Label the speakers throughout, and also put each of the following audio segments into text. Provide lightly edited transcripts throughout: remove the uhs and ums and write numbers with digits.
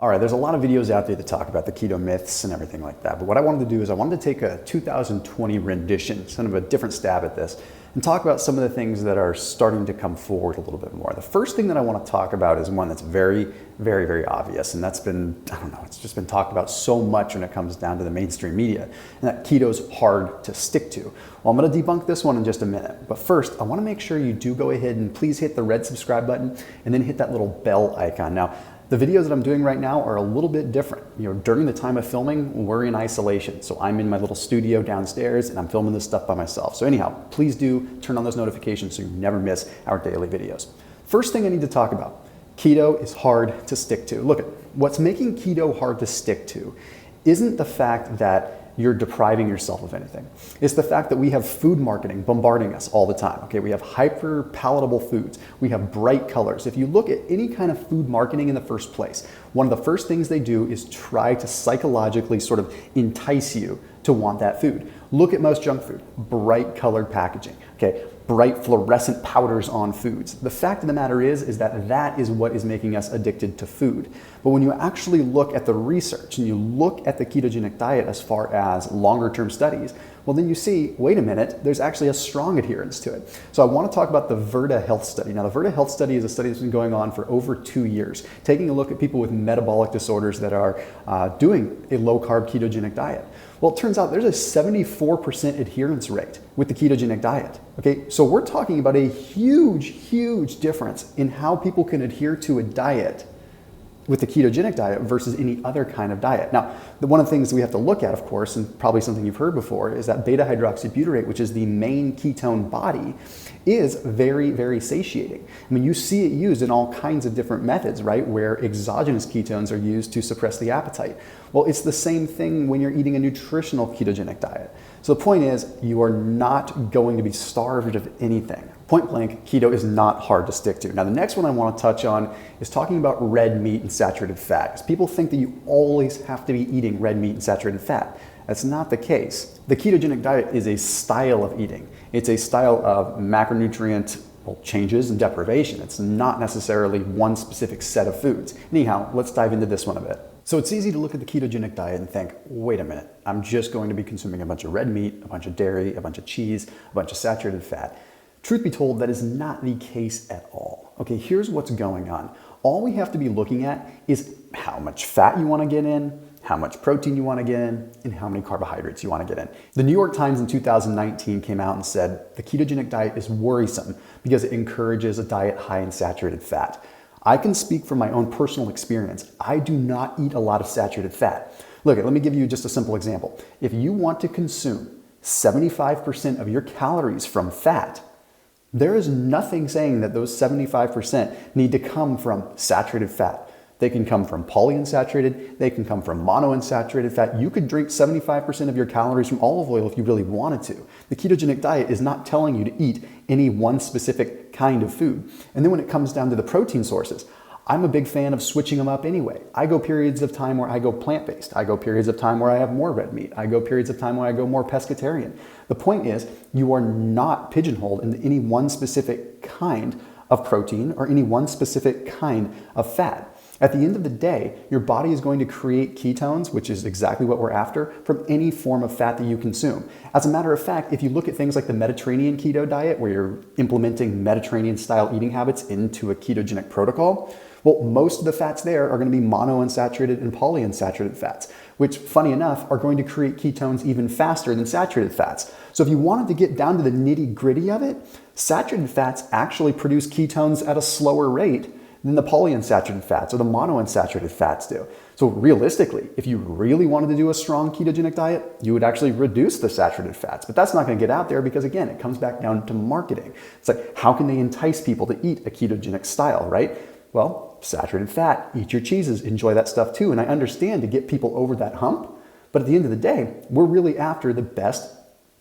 Speaker 1: All right, there's a lot of videos out there that talk about the keto myths and everything like that. But what I wanted to do is I wanted to take a 2020 rendition, kind of a different stab at this, and talk about some of the things that are starting to come forward a little bit more. The first thing that I want to talk about is one that's very, very, very obvious. And that's been, I don't know, it's just been talked about so much when it comes down to the mainstream media. And that keto's hard to stick to. Well, I'm going to debunk this one in just a minute. But first, I want to make sure you do go ahead and please hit the red subscribe button and then hit that little bell icon. Now, the videos that I'm doing right now are a little bit different. During the time of filming, we're in isolation. So I'm in my little studio downstairs and I'm filming this stuff by myself. So anyhow, please do turn on those notifications so you never miss our daily videos. First thing I need to talk about, keto is hard to stick to. Look, what's making keto hard to stick to isn't the fact that you're depriving yourself of anything. It's the fact that we have food marketing bombarding us all the time. Okay, we have hyper palatable foods. We have bright colors. If you look at any kind of food marketing in the first place, one of the first things they do is try to psychologically sort of entice you to want that food. Look at most junk food, bright colored packaging. Okay, bright fluorescent powders on foods. The fact of the matter is that that is what is making us addicted to food. But when you actually look at the research and you look at the ketogenic diet as far as longer term studies, well then you see, wait a minute, there's actually a strong adherence to it. So I want to talk about the Virta Health study. Now the Virta Health study is a study that's been going on for over 2 years, taking a look at people with metabolic disorders that are doing a low carb ketogenic diet. Well, it turns out there's a 74% adherence rate with the ketogenic diet. Okay, so we're talking about a huge, huge difference in how people can adhere to a diet with the ketogenic diet versus any other kind of diet. Now, one of the things we have to look at, of course, and probably something you've heard before, is that beta hydroxybutyrate, which is the main ketone body, is very, very satiating. I mean, you see it used in all kinds of different methods, right? Where exogenous ketones are used to suppress the appetite. Well, it's the same thing when you're eating a nutritional ketogenic diet. So the point is, you are not going to be starved of anything. Point blank, keto is not hard to stick to. Now, the next one I want to touch on is talking about red meat and saturated fat. Because people think that you always have to be eating red meat and saturated fat. That's not the case. The ketogenic diet is a style of eating. It's a style of macronutrient changes and deprivation. It's not necessarily one specific set of foods. Anyhow, let's dive into this one a bit. So it's easy to look at the ketogenic diet and think, wait a minute, I'm just going to be consuming a bunch of red meat, a bunch of dairy, a bunch of cheese, a bunch of saturated fat. Truth be told, that is not the case at all. Okay, here's what's going on. All we have to be looking at is how much fat you want to get in, how much protein you want to get in, and how many carbohydrates you want to get in. The New York Times in 2019 came out and said the ketogenic diet is worrisome because it encourages a diet high in saturated fat. I can speak from my own personal experience. I do not eat a lot of saturated fat. Look, let me give you just a simple example. If you want to consume 75% of your calories from fat, there is nothing saying that those 75% need to come from saturated fat. They can come from polyunsaturated, they can come from monounsaturated fat. You could drink 75% of your calories from olive oil if you really wanted to. The ketogenic diet is not telling you to eat any one specific kind of food. And then when it comes down to the protein sources, I'm a big fan of switching them up anyway. I go periods of time where I go plant-based. I go periods of time where I have more red meat. I go periods of time where I go more pescatarian. The point is, you are not pigeonholed into any one specific kind of protein or any one specific kind of fat. At the end of the day, your body is going to create ketones, which is exactly what we're after, from any form of fat that you consume. As a matter of fact, if you look at things like the Mediterranean keto diet, where you're implementing Mediterranean-style eating habits into a ketogenic protocol, well, most of the fats there are going to be monounsaturated and polyunsaturated fats, which, funny enough, are going to create ketones even faster than saturated fats. So if you wanted to get down to the nitty-gritty of it, saturated fats actually produce ketones at a slower rate than the polyunsaturated fats or the monounsaturated fats do. So realistically, if you really wanted to do a strong ketogenic diet, you would actually reduce the saturated fats. But that's not going to get out there because, again, it comes back down to marketing. It's like, how can they entice people to eat a ketogenic style, right? Well, saturated fat, eat your cheeses, enjoy that stuff too. And I understand to get people over that hump, but at the end of the day, we're really after the best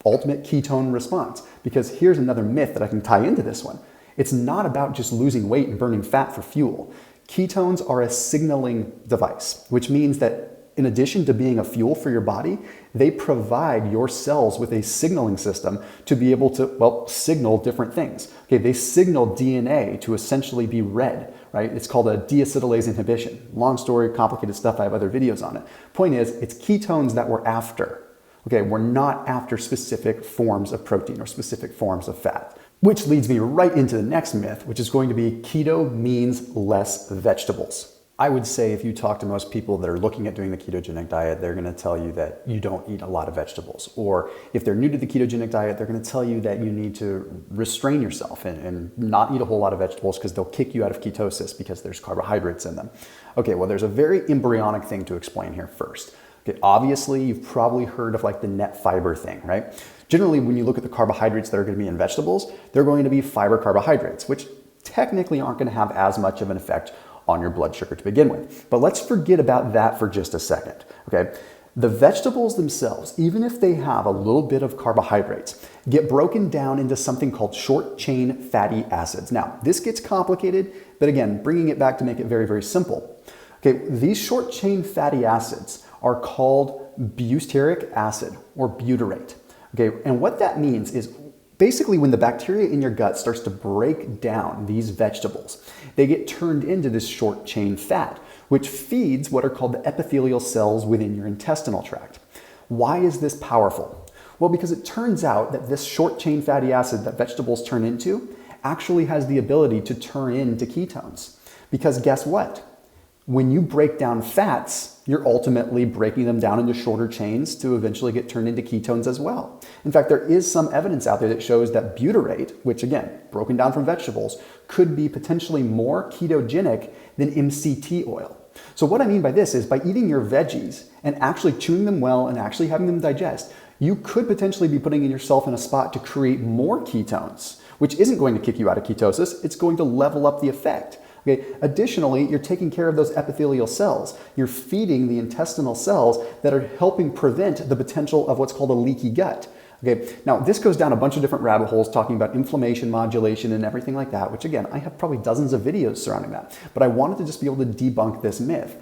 Speaker 1: ultimate ketone response. Because here's another myth that I can tie into this one. It's not about just losing weight and burning fat for fuel. Ketones are a signaling device, which means that in addition to being a fuel for your body, they provide your cells with a signaling system to be able to, well, signal different things. Okay, they signal DNA to essentially be red. right? It's called a deacetylase inhibition. Long story, complicated stuff. I have other videos on it. Point is, it's ketones that we're after. Okay, we're not after specific forms of protein or specific forms of fat. Which leads me right into the next myth, which is going to be keto means less vegetables. I would say if you talk to most people that are looking at doing the ketogenic diet, they're going to tell you that you don't eat a lot of vegetables. Or if they're new to the ketogenic diet, they're going to tell you that you need to restrain yourself and not eat a whole lot of vegetables because they'll kick you out of ketosis because there's carbohydrates in them. Okay, well, there's a very embryonic thing to explain here first. Okay, obviously, you've probably heard of like the net fiber thing, right? Generally, when you look at the carbohydrates that are going to be in vegetables, they're going to be fiber carbohydrates, which technically aren't going to have as much of an effect on your blood sugar to begin with. But let's forget about that for just a second, okay? The vegetables themselves, even if they have a little bit of carbohydrates, get broken down into something called short-chain fatty acids. Now, this gets complicated, but again, bringing it back to make it very, very simple. Okay, these short-chain fatty acids are called butyric acid or butyrate. Okay, and what that means is basically when the bacteria in your gut starts to break down these vegetables, they get turned into this short-chain fat, which feeds what are called the epithelial cells within your intestinal tract. Why is this powerful? Well, because it turns out that this short-chain fatty acid that vegetables turn into actually has the ability to turn into ketones. Because guess what? When you break down fats, you're ultimately breaking them down into shorter chains to eventually get turned into ketones as well. In fact, there is some evidence out there that shows that butyrate, which again, broken down from vegetables, could be potentially more ketogenic than MCT oil. So what I mean by this is by eating your veggies and actually chewing them well and actually having them digest, you could potentially be putting yourself in a spot to create more ketones, which isn't going to kick you out of ketosis. It's going to level up the effect. Okay. Additionally, you're taking care of those epithelial cells. You're feeding the intestinal cells that are helping prevent the potential of what's called a leaky gut. Okay. Now, this goes down a bunch of different rabbit holes talking about inflammation modulation and everything like that, which again, I have probably dozens of videos surrounding that. But I wanted to just be able to debunk this myth.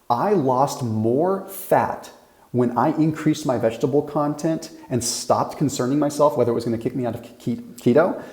Speaker 1: I lost more fat when I increased my vegetable content and stopped concerning myself whether it was going to kick me out of keto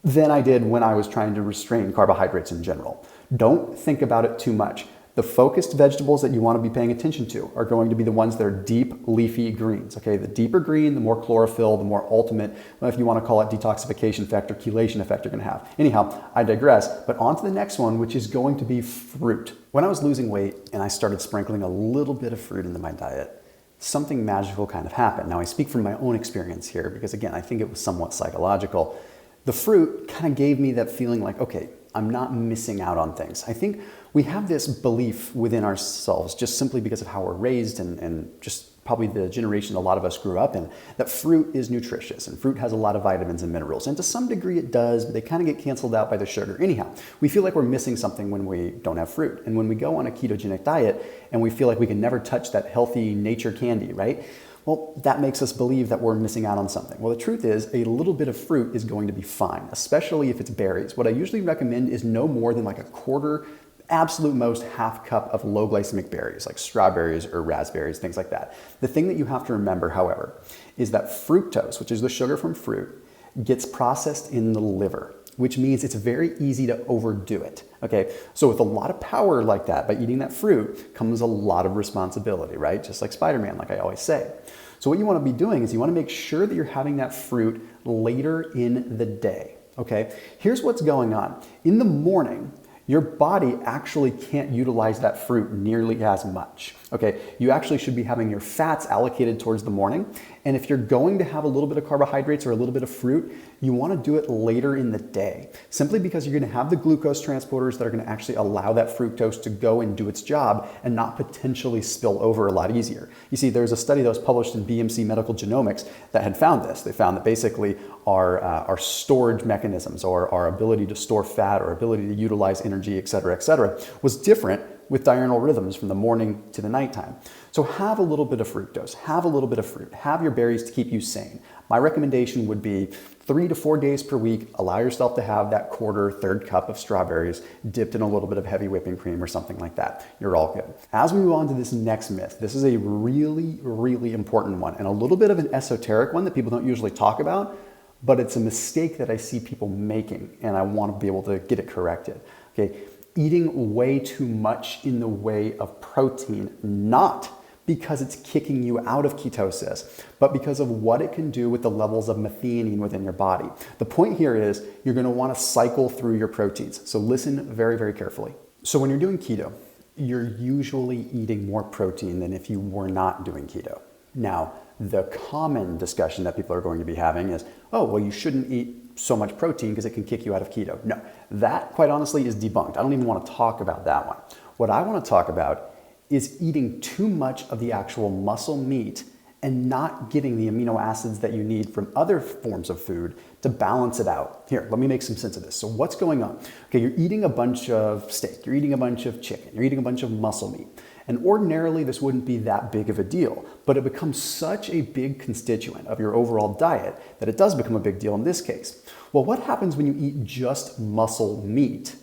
Speaker 1: than I did when I was trying to restrain carbohydrates in general. Don't think about it too much. The focused vegetables that you want to be paying attention to are going to be the ones that are deep leafy greens. Okay, the deeper green, the more chlorophyll, the more ultimate, if you want to call it detoxification effect or chelation effect you're going to have. Anyhow, I digress, but on to the next one, which is going to be fruit. When I was losing weight and I started sprinkling a little bit of fruit into my diet, something magical kind of happened. Now I speak from my own experience here because again, I think it was somewhat psychological. The fruit kind of gave me that feeling like, okay, I'm not missing out on things. I think we have this belief within ourselves just simply because of how we're raised and just probably the generation a lot of us grew up in, that fruit is nutritious and fruit has a lot of vitamins and minerals. And to some degree it does, but they kind of get canceled out by the sugar. Anyhow, we feel like we're missing something when we don't have fruit. And when we go on a ketogenic diet and we feel like we can never touch that healthy nature candy, right? Well, that makes us believe that we're missing out on something. Well, the truth is a little bit of fruit is going to be fine, especially if it's berries. What I usually recommend is no more than like a quarter, absolute most half cup of low glycemic berries, like strawberries or raspberries, things like that. The thing that you have to remember, however, is that fructose, which is the sugar from fruit, gets processed in the liver, which means it's very easy to overdo it. Okay, so with a lot of power like that, by eating that fruit comes a lot of responsibility, right? Just like Spider-Man, like I always say. So what you want to be doing is you want to make sure that you're having that fruit later in the day. Okay, here's what's going on. In the morning, your body actually can't utilize that fruit nearly as much. Okay, you actually should be having your fats allocated towards the morning. And if you're going to have a little bit of carbohydrates or a little bit of fruit, you want to do it later in the day, simply because you're going to have the glucose transporters that are going to actually allow that fructose to go and do its job and not potentially spill over a lot easier. You see, there's a study that was published in BMC Medical Genomics that had found this. They found that basically our storage mechanisms or our ability to store fat or ability to utilize energy, et cetera, was different with diurnal rhythms from the morning to the nighttime. So have a little bit of fructose, have a little bit of fruit, have your berries to keep you sane. My recommendation would be 3 to 4 days per week, allow yourself to have that quarter, third cup of strawberries dipped in a little bit of heavy whipping cream or something like that. You're all good. As we move on to this next myth, this is a really, really important one and a little bit of an esoteric one that people don't usually talk about, but it's a mistake that I see people making and I want to be able to get it corrected. Okay. eating way too much in the way of protein, not because it's kicking you out of ketosis, but because of what it can do with the levels of methionine within your body. The point here is you're going to want to cycle through your proteins. So listen very, very carefully. So when you're doing keto, you're usually eating more protein than if you were not doing keto. Now, the common discussion that people are going to be having is, oh, well, you shouldn't eat so much protein because it can kick you out of keto. No, that quite honestly is debunked. I don't even want to talk about that one. What I want to talk about is eating too much of the actual muscle meat and not getting the amino acids that you need from other forms of food to balance it out. Here, let me make some sense of this. So what's going on? Okay, you're eating a bunch of steak, you're eating a bunch of chicken, you're eating a bunch of muscle meat. And ordinarily this wouldn't be that big of a deal, but it becomes such a big constituent of your overall diet that it does become a big deal in this case. Well, what happens when you eat just muscle meat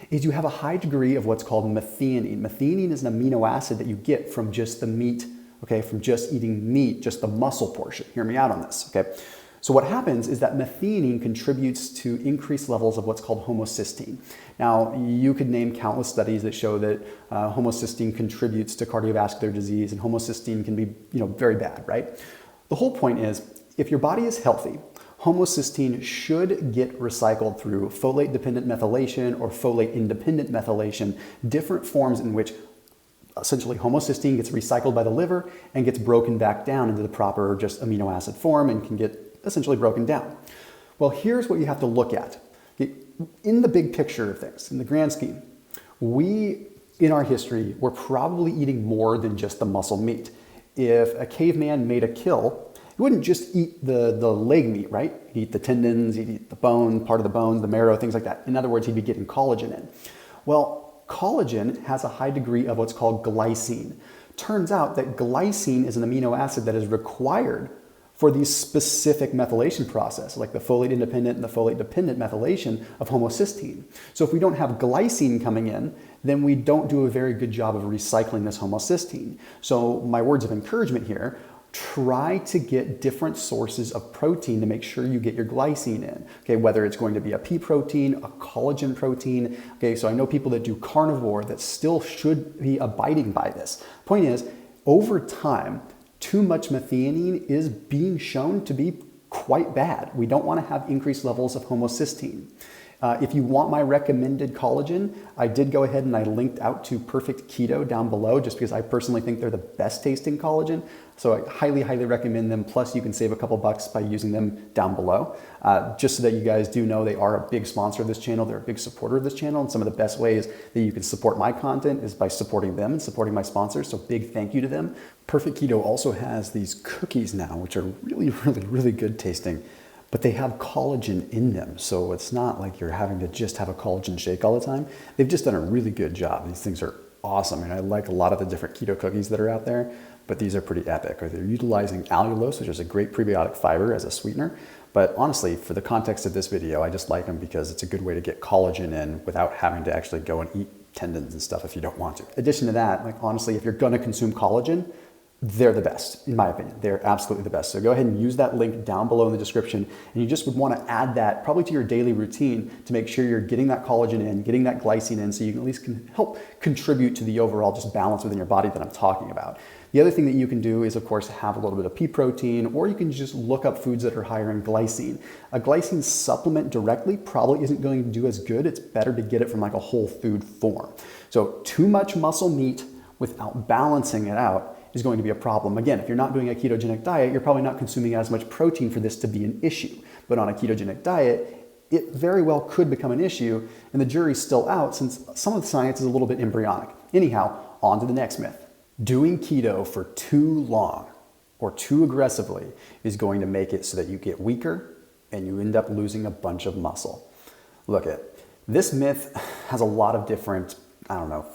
Speaker 1: is you have a high degree of what's called methionine. Methionine is an amino acid that you get from just the meat, okay, from just eating meat, just the muscle portion. Hear me out on this, okay? So what happens is that methionine contributes to increased levels of what's called homocysteine. Now, you could name countless studies that show that homocysteine contributes to cardiovascular disease, and homocysteine can be, very bad, right? The whole point is, if your body is healthy, homocysteine should get recycled through folate-dependent methylation or folate-independent methylation, different forms in which essentially homocysteine gets recycled by the liver and gets broken back down into the proper just amino acid form and can get essentially broken down. Well, here's what you have to look at. In the big picture of things, in the grand scheme, we, in our history, were probably eating more than just the muscle meat. If a caveman made a kill, he wouldn't just eat the leg meat, right? He'd eat the tendons, he'd eat the bone, part of the bones, the marrow, things like that. In other words, he'd be getting collagen in. Well, collagen has a high degree of what's called glycine. Turns out that glycine is an amino acid that is required for these specific methylation processes, like the folate-independent and the folate-dependent methylation of homocysteine. So if we don't have glycine coming in, then we don't do a very good job of recycling this homocysteine. So my words of encouragement here, try to get different sources of protein to make sure you get your glycine in. Okay, whether it's going to be a pea protein, a collagen protein. Okay, so I know people that do carnivore that still should be abiding by this. Point is, over time, too much methionine is being shown to be quite bad. We don't want to have increased levels of homocysteine. If you want my recommended collagen, I did go ahead and I linked out to Perfect Keto down below just because I personally think they're the best tasting collagen. So I highly, highly recommend them. Plus you can save a couple bucks by using them down below. Just so that you guys do know they are a big sponsor of this channel. They're a big supporter of this channel. And some of the best ways that you can support my content is by supporting them and supporting my sponsors. So big thank you to them. Perfect Keto also has these cookies now, which are really, really, really good tasting. But they have collagen in them. So it's not like you're having to just have a collagen shake all the time. They've just done a really good job. These things are awesome. And I like a lot of the different keto cookies that are out there, but these are pretty epic. They're utilizing allulose, which is a great prebiotic fiber as a sweetener. But honestly, for the context of this video, I just like them because it's a good way to get collagen in without having to actually go and eat tendons and stuff if you don't want to. In addition to that, like honestly, if you're gonna consume collagen, they're the best, in my opinion. They're absolutely the best. So go ahead and use that link down below in the description. And you just would want to add that probably to your daily routine to make sure you're getting that collagen in, getting that glycine in, so you can at least help contribute to the overall just balance within your body that I'm talking about. The other thing that you can do is, of course, have a little bit of pea protein, or you can just look up foods that are higher in glycine. A glycine supplement directly probably isn't going to do as good. It's better to get it from like a whole food form. So too much muscle meat without balancing it out is going to be a problem. Again, if you're not doing a ketogenic diet, you're probably not consuming as much protein for this to be an issue. But on a ketogenic diet, it very well could become an issue, and the jury's still out since some of the science is a little bit embryonic. Anyhow, on to the next myth. Doing keto for too long or too aggressively is going to make it so that you get weaker and you end up losing a bunch of muscle. Look at this myth has a lot of different,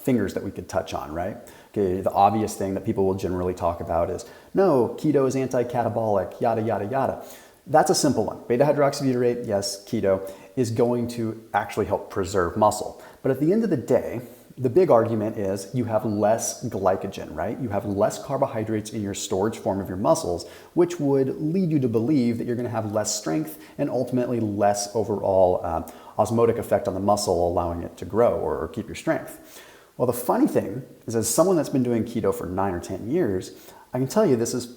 Speaker 1: fingers that we could touch on, right? Okay, the obvious thing that people will generally talk about is, no, keto is anti-catabolic, yada, yada, yada. That's a simple one. Beta-hydroxybutyrate, yes, keto, is going to actually help preserve muscle. But at the end of the day, The big argument is you have less glycogen, right? You have less carbohydrates in your storage form of your muscles, which would lead you to believe that you're gonna have less strength and ultimately less overall osmotic effect on the muscle, allowing it to grow or keep your strength. Well, the funny thing is, as someone that's been doing keto for 9 or 10 years, I can tell you this is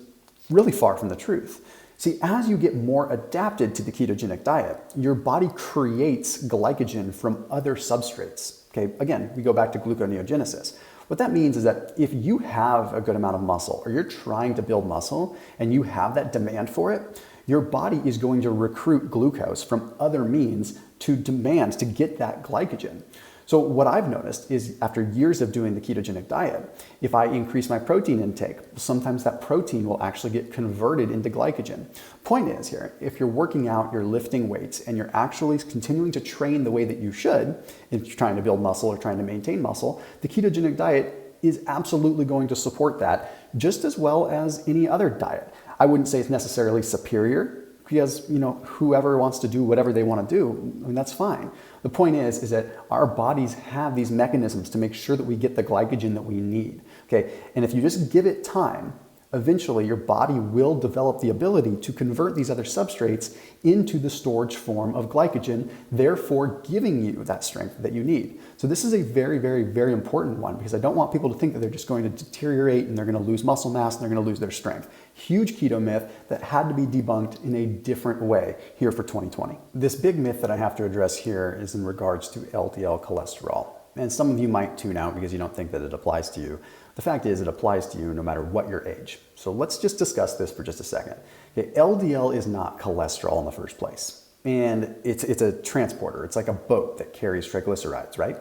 Speaker 1: really far from the truth. See, as you get more adapted to the ketogenic diet, your body creates glycogen from other substrates. Okay, again, we go back to gluconeogenesis. What that means is that if you have a good amount of muscle or you're trying to build muscle and you have that demand for it, your body is going to recruit glucose from other means to demand to get that glycogen. So what I've noticed is after years of doing the ketogenic diet, if I increase my protein intake, sometimes that protein will actually get converted into glycogen. Point is here, if you're working out, you're lifting weights, and you're actually continuing to train the way that you should, if you're trying to build muscle or trying to maintain muscle, the ketogenic diet is absolutely going to support that just as well as any other diet. I wouldn't say it's necessarily superior, because whoever wants to do whatever they want to do, I mean, that's fine. The point is that our bodies have these mechanisms to make sure that we get the glycogen that we need. Okay, and if you just give it time, eventually your body will develop the ability to convert these other substrates into the storage form of glycogen, therefore giving you that strength that you need. So this is a very, very, very important one, because I don't want people to think that they're just going to deteriorate and they're going to lose muscle mass and they're going to lose their strength. Huge keto myth that had to be debunked in a different way here for 2020. This big myth that I have to address here is in regards to LDL cholesterol. And some of you might tune out because you don't think that it applies to you. The fact is, it applies to you no matter what your age. So let's just discuss this for just a second. Okay, LDL is not cholesterol in the first place. And it's a transporter. It's like a boat that carries triglycerides, right?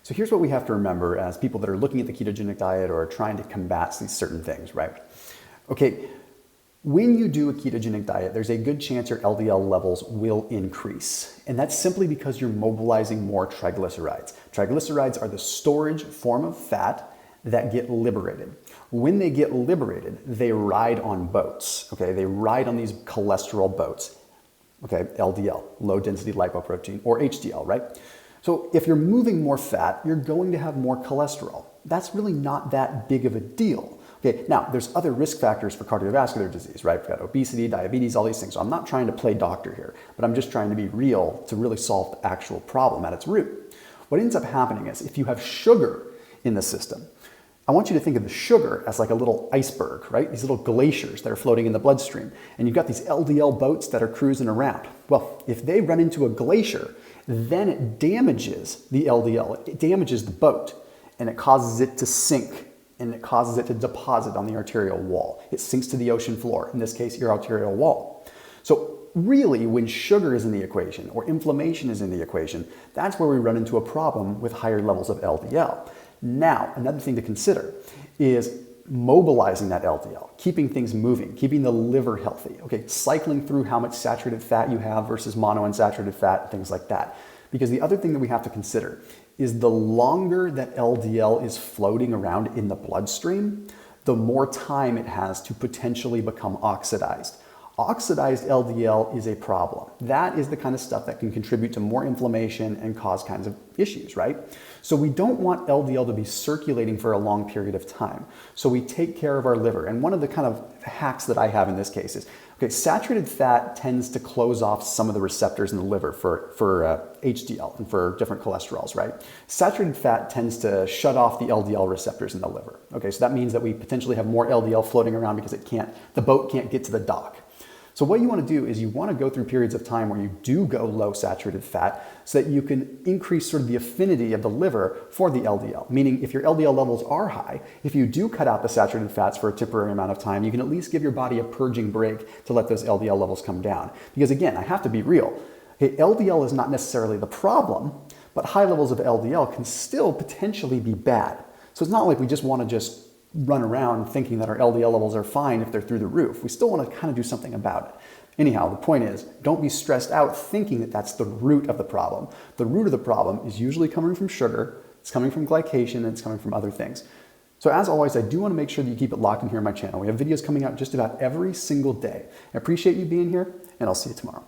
Speaker 1: So here's what we have to remember as people that are looking at the ketogenic diet or are trying to combat these certain things, right? Okay, when you do a ketogenic diet, there's a good chance your LDL levels will increase. And that's simply because you're mobilizing more triglycerides. Triglycerides are the storage form of fat that get liberated. When they get liberated, they ride on boats, okay? They ride on these cholesterol boats, okay? LDL, low density lipoprotein, or HDL, right? So if you're moving more fat, you're going to have more cholesterol. That's really not that big of a deal. Okay, now there's other risk factors for cardiovascular disease, right? We've got obesity, diabetes, all these things. So I'm not trying to play doctor here, but I'm just trying to be real to really solve the actual problem at its root. What ends up happening is if you have sugar in the system, I want you to think of the sugar as like a little iceberg, right? These little glaciers that are floating in the bloodstream. And you've got these LDL boats that are cruising around. Well, if they run into a glacier, then it damages the LDL. It damages the boat, and it causes it to sink, and it causes it to deposit on the arterial wall. It sinks to the ocean floor, in this case, your arterial wall. So really, when sugar is in the equation or inflammation is in the equation, that's where we run into a problem with higher levels of LDL. Now, another thing to consider is mobilizing that LDL, keeping things moving, keeping the liver healthy, okay, cycling through how much saturated fat you have versus monounsaturated fat, things like that. Because the other thing that we have to consider is the longer that LDL is floating around in the bloodstream, the more time it has to potentially become oxidized. Oxidized LDL is a problem. That is the kind of stuff that can contribute to more inflammation and cause kinds of issues, right? So we don't want LDL to be circulating for a long period of time. So we take care of our liver. And one of the kind of hacks that I have in this case is, okay, saturated fat tends to close off some of the receptors in the liver for HDL and for different cholesterols, right? Saturated fat tends to shut off the LDL receptors in the liver. Okay, so that means that we potentially have more LDL floating around because the boat can't get to the dock. So what you want to do is you want to go through periods of time where you do go low saturated fat so that you can increase sort of the affinity of the liver for the LDL. Meaning if your LDL levels are high, if you do cut out the saturated fats for a temporary amount of time, you can at least give your body a purging break to let those LDL levels come down. Because again, I have to be real. Hey, LDL is not necessarily the problem, but high levels of LDL can still potentially be bad. So it's not like we just want to just run around thinking that our LDL levels are fine if they're through the roof. We still want to kind of do something about it. Anyhow, the point is, don't be stressed out thinking that that's the root of the problem. The root of the problem is usually coming from sugar, it's coming from glycation, and it's coming from other things. So as always, I do want to make sure that you keep it locked in here on my channel. We have videos coming out just about every single day. I appreciate you being here, and I'll see you tomorrow.